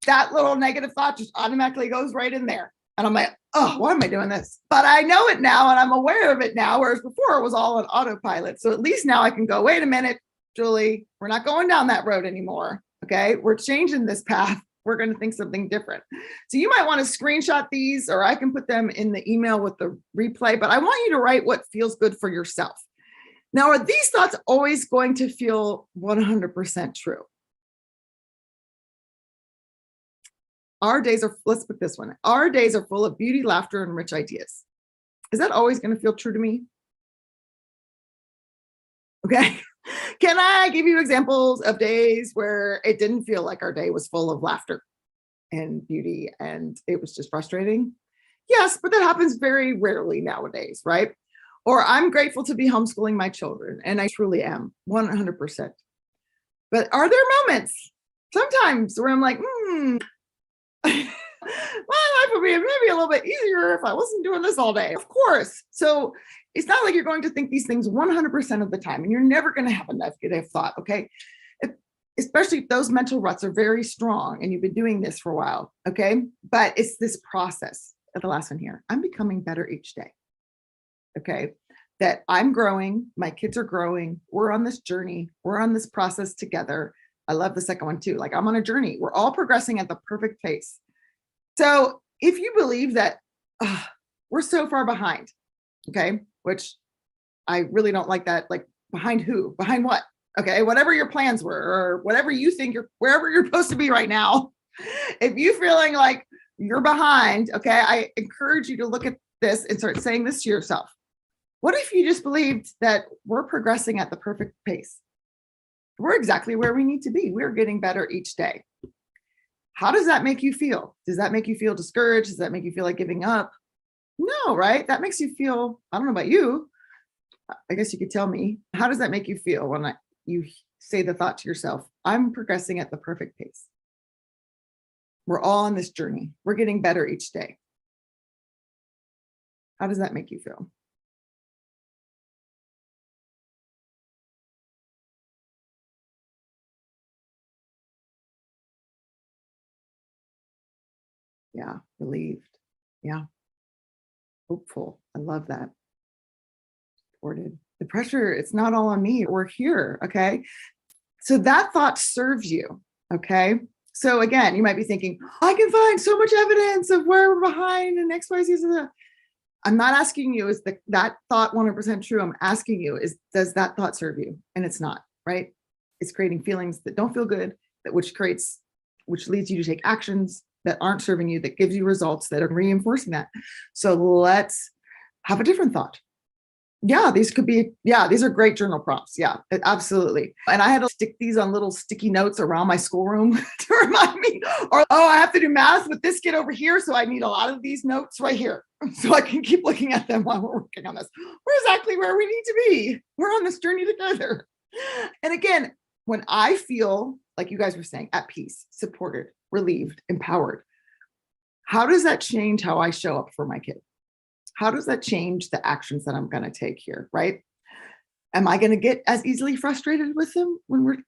that little negative thought just automatically goes right in there. And I'm like, oh, why am I doing this? But I know it now and I'm aware of it now, whereas before it was all on autopilot. So at least now I can go, wait a minute, Julie, we're not going down that road anymore. Okay. We're changing this path. We're going to think something different. So you might want to screenshot these, or I can put them in the email with the replay, but I want you to write what feels good for yourself. Now, are these thoughts always going to feel 100% true? Our days are, let's put this one, our days are full of beauty, laughter, and rich ideas. Is that always going to feel true to me? Okay. Can I give you examples of days where it didn't feel like our day was full of laughter and beauty and it was just frustrating? Yes, but that happens very rarely nowadays, right? Or I'm grateful to be homeschooling my children, and I truly am 100%. But are there moments sometimes where I'm like, my life would be maybe a little bit easier if I wasn't doing this all day? Of course. So it's not like you're going to think these things 100% of the time, and you're never going to have a negative thought. Okay. Especially if those mental ruts are very strong and you've been doing this for a while. Okay. But it's this process. The last one here, I'm becoming better each day. Okay. That I'm growing. My kids are growing. We're on this journey. We're on this process together. I love the second one too. Like I'm on a journey. We're all progressing at the perfect pace. So if you believe that we're so far behind, okay, which I really don't like that. Like behind who? Behind what? Okay, whatever your plans were, or whatever you think you're, wherever you're supposed to be right now. If you're feeling like you're behind, okay, I encourage you to look at this and start saying this to yourself. What if you just believed that we're progressing at the perfect pace? We're exactly where we need to be. We're getting better each day. How does that make you feel? Does that make you feel discouraged? Does that make you feel like giving up? No, right? That makes you feel, I don't know about you. I guess you could tell me, how does that make you feel when you say the thought to yourself, I'm progressing at the perfect pace? We're all on this journey. We're getting better each day. How does that make you feel? Yeah, relieved. Yeah, hopeful. I love that. Supported. The pressure, it's not all on me. We're here. Okay. So that thought serves you. Okay. So again, you might be thinking, I can find so much evidence of where we're behind and XYZ. I'm not asking you, is that thought 100% true? I'm asking you, does that thought serve you? And it's not, right? It's creating feelings that don't feel good, which leads you to take actions that aren't serving you, that gives you results that are reinforcing that. So let's have a different thought. Yeah, these are great journal prompts. Yeah, absolutely. And I had to stick these on little sticky notes around my schoolroom to remind me, or, I have to do math with this kid over here. So I need a lot of these notes right here so I can keep looking at them while we're working on this. We're exactly where we need to be. We're on this journey together. And again, when I feel, like you guys were saying, at peace, supported, relieved, empowered, how does that change how I show up for my kid? How does that change the actions that I'm going to take here, right? Am I going to get as easily frustrated with him when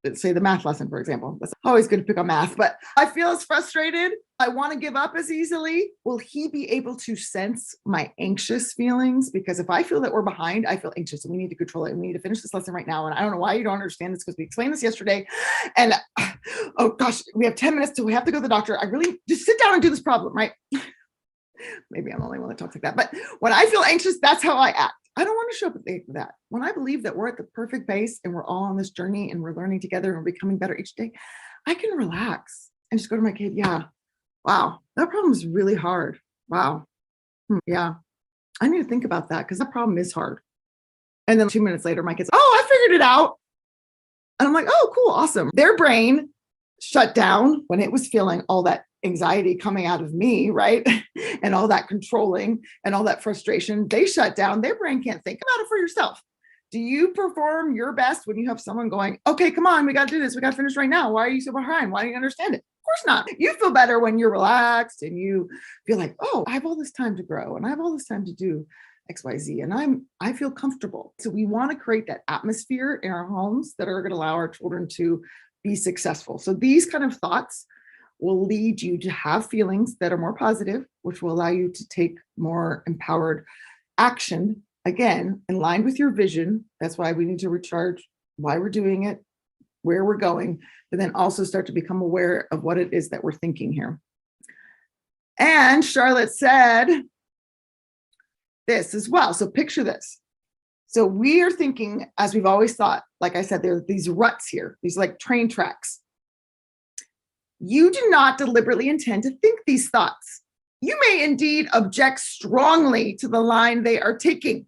let's say the math lesson, for example? That's always good to pick on math, but I feel as frustrated. I want to give up as easily. Will he be able to sense my anxious feelings? Because if I feel that we're behind, I feel anxious and we need to control it. And we need to finish this lesson right now. And I don't know why you don't understand this because we explained this yesterday. And oh gosh, we have 10 minutes till we have to go to the doctor. I really just sit down and do this problem, right? Maybe I'm the only one that talks like that. But when I feel anxious, that's how I act. I don't want to show up for that. When I believe that we're at the perfect pace and we're all on this journey and we're learning together and we're becoming better each day, I can relax and just go to my kid. Yeah. Wow. That problem is really hard. Wow. Yeah. I need to think about that because that problem is hard. And then 2 minutes later, my kid's, oh, I figured it out. And I'm like, oh, cool. Awesome. Their brain shut down when it was feeling all that anxiety coming out of me, right? And all that controlling and all that frustration, they shut down. Their brain can't think about it for yourself. Do you perform your best when you have someone going, okay, come on, we got to do this. We got to finish right now. Why are you so behind? Why don't you understand it? Of course not. You feel better when you're relaxed and you feel like, oh, I have all this time to grow and I have all this time to do XYZ and I feel comfortable. So we want to create that atmosphere in our homes that are going to allow our children to be successful. So these kind of thoughts will lead you to have feelings that are more positive, which will allow you to take more empowered action, again, in line with your vision. That's why we need to recharge why we're doing it, where we're going, but then also start to become aware of what it is that we're thinking here. And Charlotte said this as well. So picture this. So we are thinking, as we've always thought, like I said, there are these ruts here, these like train tracks. You do not deliberately intend to think these thoughts. You may indeed object strongly to the line they are taking.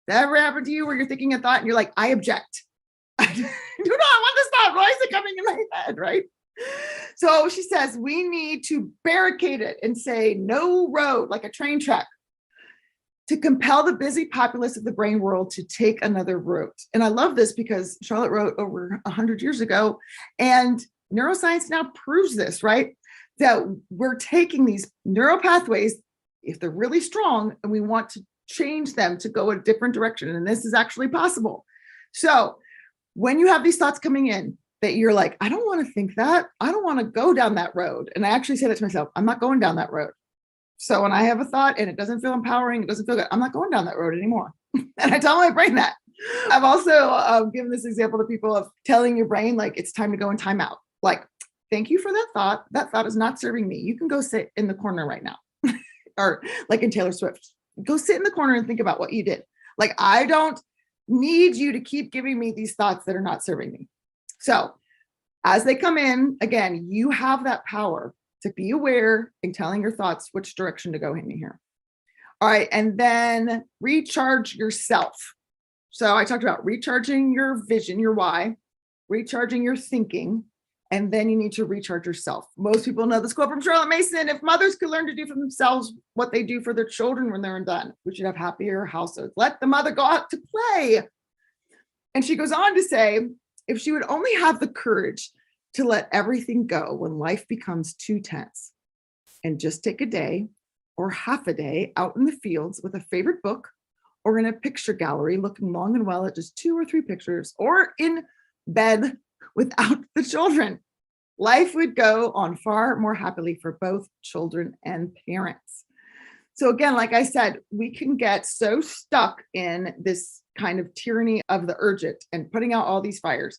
That ever happened to you where you're thinking a thought and you're like, I object. I do not want this thought. Why is it coming in my head, right? So she says, we need to barricade it and say no road, like a train track, to compel the busy populace of the brain world to take another route. And I love this because Charlotte wrote over 100 years ago, and neuroscience now proves this, right? That we're taking these neural pathways, if they're really strong, and we want to change them to go a different direction. And this is actually possible. So when you have these thoughts coming in that you're like, I don't want to think that, I don't want to go down that road. And I actually say that to myself, I'm not going down that road. So when I have a thought and it doesn't feel empowering, it doesn't feel good, I'm not going down that road anymore. And I tell my brain that. I've also given this example to people of telling your brain, like, it's time to go in timeout. Like, thank you for that thought. That thought is not serving me. You can go sit in the corner right now. Or like in Taylor Swift, go sit in the corner and think about what you did. Like, I don't need you to keep giving me these thoughts that are not serving me. So as they come in, again, you have that power to be aware and telling your thoughts which direction to go in here. All right. And then recharge yourself. So I talked about recharging your vision, your why, recharging your thinking, and then you need to recharge yourself. Most people know this quote from Charlotte Mason: if mothers could learn to do for themselves what they do for their children when they're done, we should have happier households. Let the mother go out to play. And she goes on to say, if she would only have the courage to let everything go when life becomes too tense, and just take a day or half a day out in the fields with a favorite book, or in a picture gallery looking long and well at just 2 or 3 pictures, or in bed without the children, life would go on far more happily for both children and parents. So again, like I said, we can get so stuck in this kind of tyranny of the urgent and putting out all these fires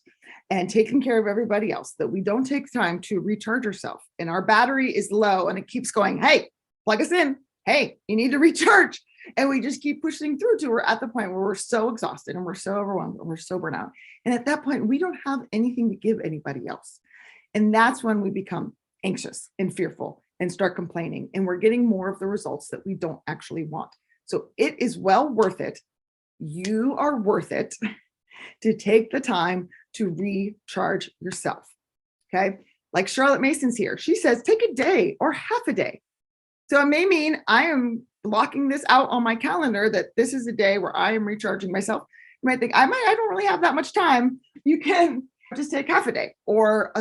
and taking care of everybody else that we don't take time to recharge ourselves. And our battery is low and it keeps going, hey, plug us in. Hey, you need to recharge. And we just keep pushing through to we're at the point where we're so exhausted and we're so overwhelmed and we're so burnt out. And at that point, we don't have anything to give anybody else. And that's when we become anxious and fearful and start complaining. And we're getting more of the results that we don't actually want. So it is well worth it. You are worth it to take the time to recharge yourself. Okay. Like Charlotte Mason's here. She says, take a day or half a day. So it may mean I am blocking this out on my calendar that this is a day where I am recharging myself. You might think I don't really have that much time. You can just take half a day or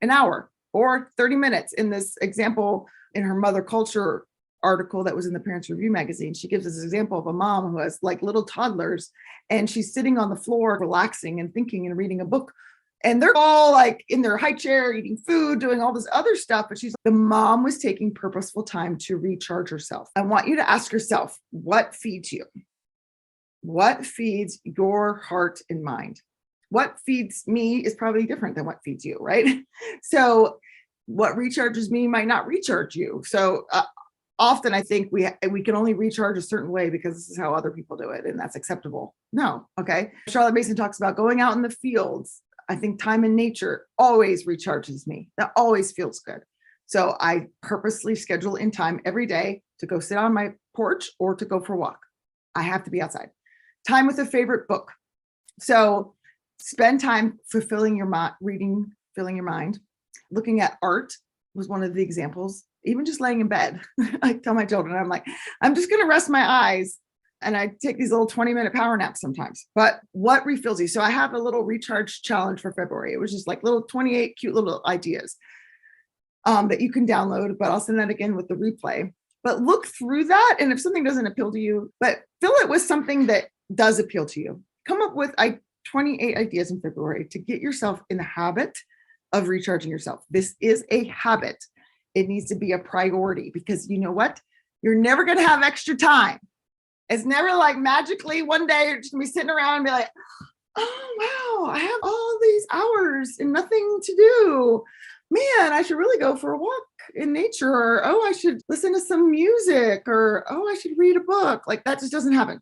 an hour or 30 minutes in this example in her mother culture article that was in the Parents Review magazine. She gives this example of a mom who has like little toddlers, and she's sitting on the floor relaxing and thinking and reading a book. And they're all like in their high chair, eating food, doing all this other stuff. But the mom was taking purposeful time to recharge herself. I want you to ask yourself, what feeds you? What feeds your heart and mind? What feeds me is probably different than what feeds you, right? So what recharges me might not recharge you. So often I think we can only recharge a certain way because this is how other people do it, and that's acceptable. No, okay. Charlotte Mason talks about going out in the fields. I think time in nature always recharges me. That always feels good. So I purposely schedule in time every day to go sit on my porch or to go for a walk. I have to be outside. Time with a favorite book. So spend time fulfilling your mind, reading, filling your mind. Looking at art was one of the examples. Even just laying in bed, I tell my children, I'm like, I'm just going to rest my eyes. And I take these little 20-minute power naps sometimes. But what refills you? So I have a little recharge challenge for February. It was just like little 28 cute little ideas that you can download, but I'll send that again with the replay. But look through that. And if something doesn't appeal to you, but fill it with something that does appeal to you. Come up with 28 ideas in February to get yourself in the habit of recharging yourself. This is a habit. It needs to be a priority, because you know what? You're never going to have extra time. It's never like magically one day you're just gonna be sitting around and be like, oh, wow, I have all these hours and nothing to do. Man, I should really go for a walk in nature, or, oh, I should listen to some music, or, oh, I should read a book. Like that just doesn't happen.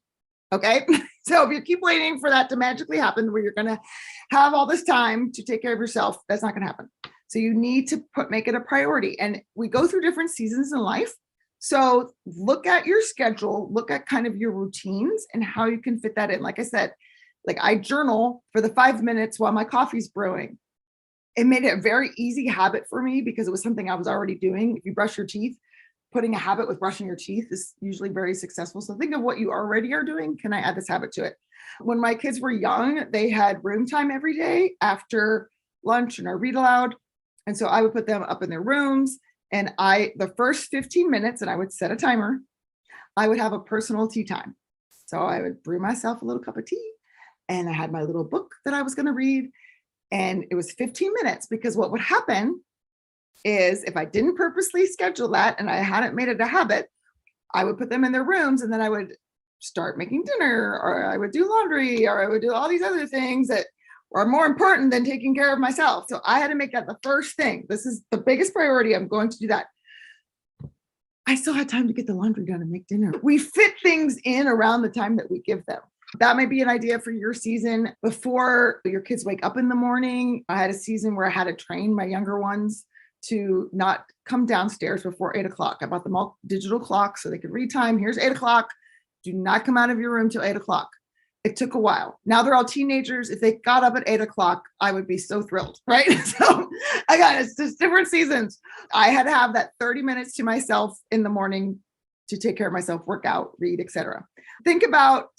Okay. So if you keep waiting for that to magically happen where you're going to have all this time to take care of yourself, that's not going to happen. So you need to make it a priority. And we go through different seasons in life. So look at your schedule, look at kind of your routines and how you can fit that in. Like I said, like I journal for the 5 minutes while my coffee's brewing. It made it a very easy habit for me because it was something I was already doing. If you brush your teeth, putting a habit with brushing your teeth is usually very successful. So think of what you already are doing. Can I add this habit to it? When my kids were young, they had room time every day after lunch and our read aloud. And so I would put them up in their rooms. And the first 15 minutes, and I would set a timer, I would have a personal tea time. So I would brew myself a little cup of tea, and I had my little book that I was going to read. And it was 15 minutes, because what would happen is if I didn't purposely schedule that and I hadn't made it a habit, I would put them in their rooms, and then I would start making dinner, or I would do laundry, or I would do all these other things that are more important than taking care of myself. So I had to make that the first thing. This is the biggest priority. I'm going to do that. I still had time to get the laundry done and make dinner. We fit things in around the time that we give them. That might be an idea for your season before your kids wake up in the morning. I had a season where I had to train my younger ones to not come downstairs before 8 o'clock. I bought them all digital clocks so they could read time. Here's 8 o'clock. Do not come out of your room till 8 o'clock. It took a while. Now they're all teenagers. If they got up at 8 o'clock, I would be so thrilled, right? So again, it's just different seasons. I had to have that 30 minutes to myself in the morning to take care of myself, work out, read, etc. Think about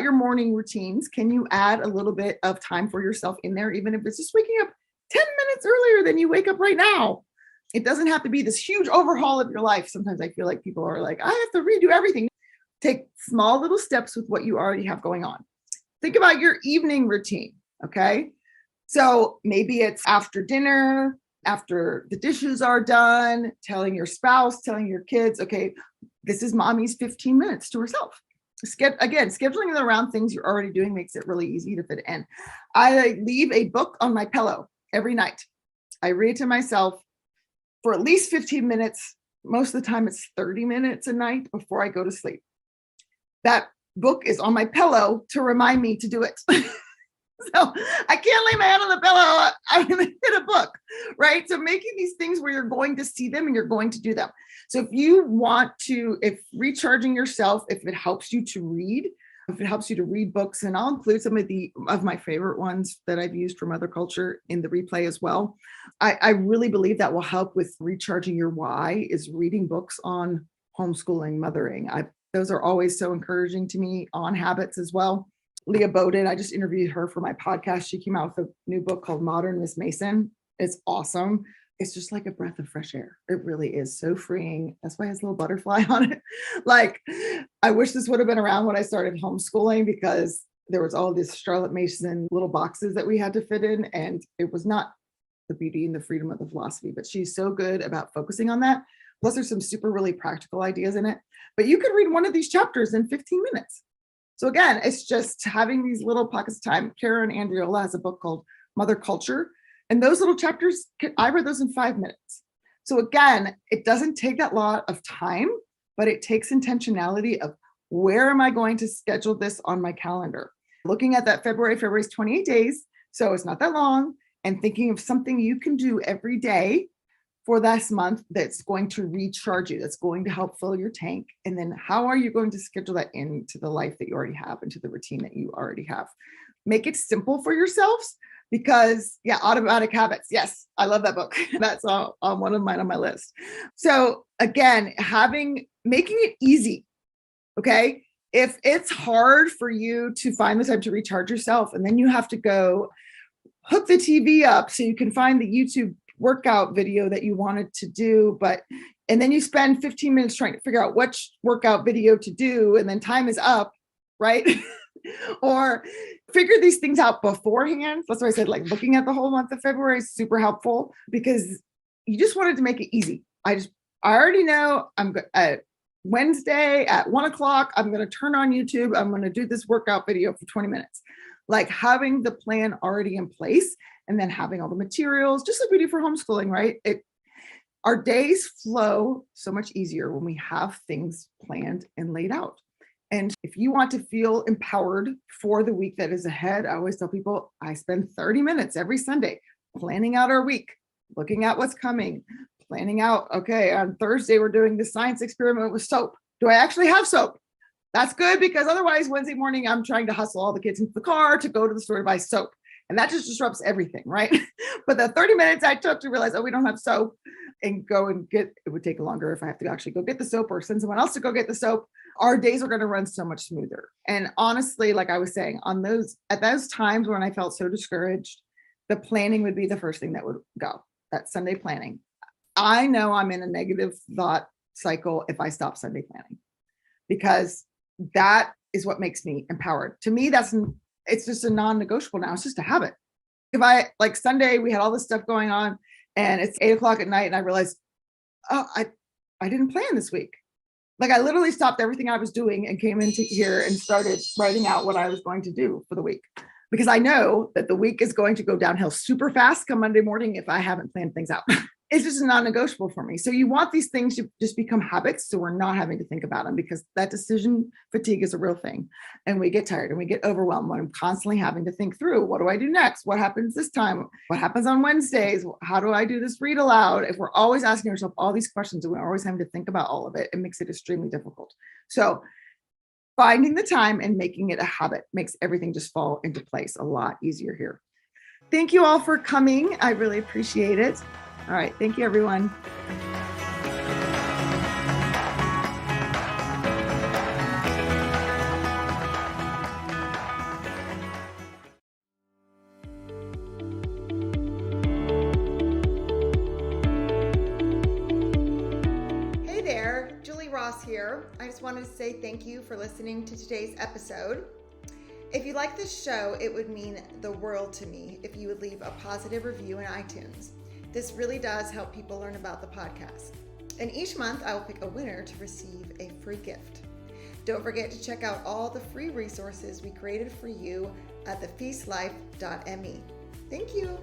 your morning routines. Can you add a little bit of time for yourself in there, even if it's just waking up 10 minutes earlier than you wake up right now? It doesn't have to be this huge overhaul of your life. Sometimes I feel like people are like, I have to redo everything. Take small little steps with what you already have going on. Think about your evening routine, okay? So maybe it's after dinner, after the dishes are done, telling your spouse, telling your kids, okay, this is mommy's 15 minutes to herself. Again, scheduling it around things you're already doing makes it really easy to fit in. I leave a book on my pillow every night. I read to myself for at least 15 minutes. Most of the time it's 30 minutes a night before I go to sleep. That book is on my pillow to remind me to do it. So I can't lay my head on the pillow. I'm going to hit a book, right? So making these things where you're going to see them and you're going to do them. So if recharging yourself, if it helps you to read, if it helps you to read books, and I'll include some of my favorite ones that I've used from other culture in the replay as well. I really believe that will help with recharging your why is reading books on homeschooling, mothering. Those are always so encouraging to me, on habits as well. Leah Bowden, I just interviewed her for my podcast. She came out with a new book called Modern Miss Mason. It's awesome. it's just like a breath of fresh air. It really is so freeing. That's why it has a little butterfly on it. Like, I wish this would have been around when I started homeschooling, because there was all this Charlotte Mason little boxes that we had to fit in. And it was not the beauty and the freedom of the philosophy, but she's so good about focusing on that. Plus, there's some super really practical ideas in it. But you could read one of these chapters in 15 minutes. So again, it's just having these little pockets of time. Karen Andriola has a book called Mother Culture. And those little chapters, I read those in 5 minutes. So again, it doesn't take that lot of time, but it takes intentionality of where am I going to schedule this on my calendar? Looking at that February is 28 days. So it's not that long. And thinking of something you can do every day for this month that's going to recharge you, that's going to help fill your tank. And then how are you going to schedule that into the life that you already have, into the routine that you already have? Make it simple for yourselves, because automatic habits. Yes, I love that book. That's on one of mine on my list. So again, making it easy. Okay. If it's hard for you to find the time to recharge yourself, and then you have to go hook the TV up so you can find the YouTube workout video that you wanted to do, and then you spend 15 minutes trying to figure out which workout video to do, and then time is up, right? Or figure these things out beforehand. That's why I said, like, looking at the whole month of February is super helpful, because you just wanted to make it easy. I already know I'm Wednesday at 1:00, I'm going to turn on YouTube. I'm going to do this workout video for 20 minutes. Like, having the plan already in place, and then having all the materials, just like we do for homeschooling, right? Our days flow so much easier when we have things planned and laid out. And if you want to feel empowered for the week that is ahead, I always tell people I spend 30 minutes every Sunday planning out our week, looking at what's coming, planning out, okay, on Thursday, we're doing the science experiment with soap. Do I actually have soap? That's good, because otherwise Wednesday morning, I'm trying to hustle all the kids into the car to go to the store to buy soap. And that just disrupts everything, right? But the 30 minutes I took to realize, we don't have soap, and go and it would take longer if I have to actually go get the soap or send someone else to go get the soap. Our days are going to run so much smoother. And honestly, like I was saying, at those times when I felt so discouraged, the planning would be the first thing that would go. That Sunday planning. I know I'm in a negative thought cycle if I stop Sunday planning, because that is what makes me empowered. To me, it's just a non-negotiable now. It's just a habit. If like Sunday, we had all this stuff going on, and it's 8:00 at night, and I realized, I didn't plan this week. Like, I literally stopped everything I was doing and came into here and started writing out what I was going to do for the week, because I know that the week is going to go downhill super fast come Monday morning if I haven't planned things out. It's just a non-negotiable for me. So you want these things to just become habits, so we're not having to think about them, because that decision fatigue is a real thing. And we get tired and we get overwhelmed when I'm constantly having to think through, what do I do next? What happens this time? What happens on Wednesdays? How do I do this read aloud? If we're always asking ourselves all these questions and we're always having to think about all of it, it makes it extremely difficult. So finding the time and making it a habit makes everything just fall into place a lot easier here. Thank you all for coming. I really appreciate it. All right. Thank you, everyone. Hey there, Julie Ross here. I just wanted to say thank you for listening to today's episode. If you like this show, it would mean the world to me if you would leave a positive review in iTunes. This really does help people learn about the podcast. And each month I will pick a winner to receive a free gift. Don't forget to check out all the free resources we created for you at thefeastlife.me. Thank you.